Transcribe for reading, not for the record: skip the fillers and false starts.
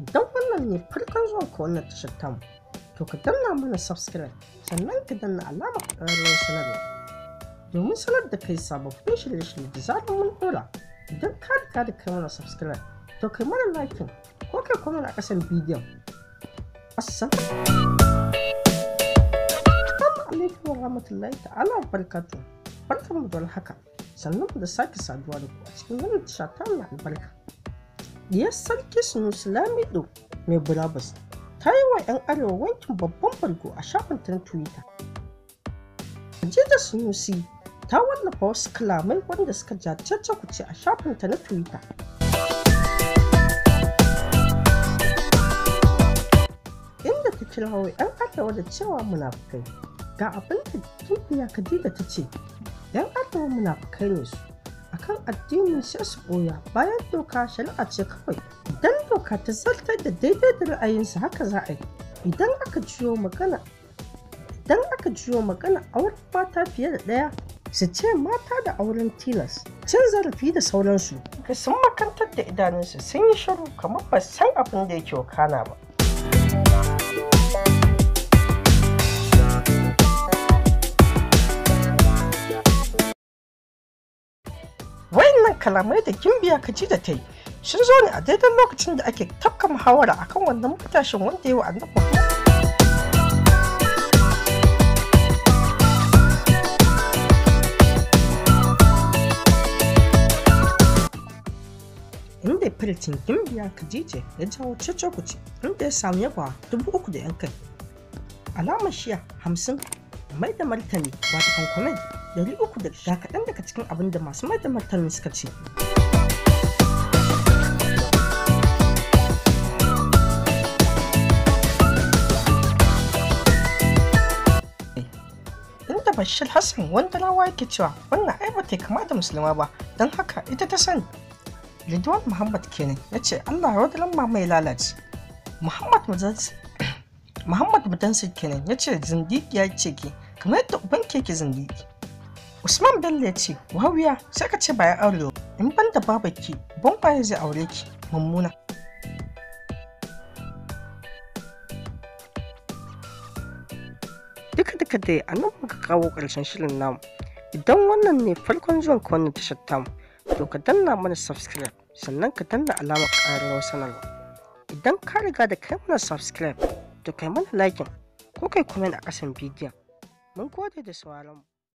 Idan wannan ne farkon zuwan ka wannan tashar tamu, to ka danna mana subscribe sannan ka danna alamar ƙararrawar sanarwa domin sanar da kai sababbin shirye-shirye da zarar mun ɗora. Idan ka riga da kai mana subscribe, to kai mana liking ko kai comment a ƙasan bidiyon. Assalamu alaikum wa rahmatullahi ta'ala wa barakatuh. Barkanmu da haka, sannan mu da sake saduwa da ku a cikin wannan tasha ta mai albarka. Diyar Sarki Sunusi Lamido mai burabus ta yi wa 'yan arewa wankin babban bargo a shafinta na Twitter. Khadija Sunusi ta wallafa wasu kalamai wanda suka ja cece-kuce a shafinta na Twitter. Inda ta kirawo 'yan arewa da cewa munafukai. Ga abin da Gimbiya Khadija ta ce, 'yan arewa munafukai ne su, akan addini sai su ɓoya, bayan doka shari'a ce kawai. Idan doka ta zartar da daidai da ra'ayinsa haka za a yi. Idan aka juyo magana auren mata fiye da ɗaya, su ce mata da auren tilas, cin zarafi da sauransu, ga sun makantar da idanunsu sun yi shiru kamar ba san abin da yake wakana ba. Wayannan kalamai da Gimbiya Khadija ta yi sun zo ne a daidai lokacin da ake tafka muhawara akan wannan matashin wanda ya yi wa Annabi Muhammad. Inda firitin Gimbiya Khadija ya jawo cece-kuce, inda ya samu yaba 3,000 da 'yan kai. Alamar shiya 50 mai da martani wata kan comment 300 ga kaɗan daga cikin abin da masu mai da martani suka ce. Inda Bashir Hassan wanda rawa yake cewa wannan ai bata kama da musulma ba, don haka ita ta sani. Ridwan Muhammad kenan ya ce Allah ya wadaran ma mai lalace. Muhammad Mudansir kenan ya ce zindiki ya ce ke kamar yadda uban keke zindiki. Usman Bello ya ce wawiya sai ka ce bayan aure in ban da babaki ban baya zai aure ki mummuna. Duka dai a nan muka kawo ƙarshen shirin namu. Idan wannan ne farkon zuwan ka wannan tashar tamu, to ka danna mana subscribe sannan ka danna alamar ƙararrawar sanarwa. Idan ka riga da kai mana subscribe, to kai mana liking ko kai comment a ƙasan bidiyon. Mun gode da sauraron mu.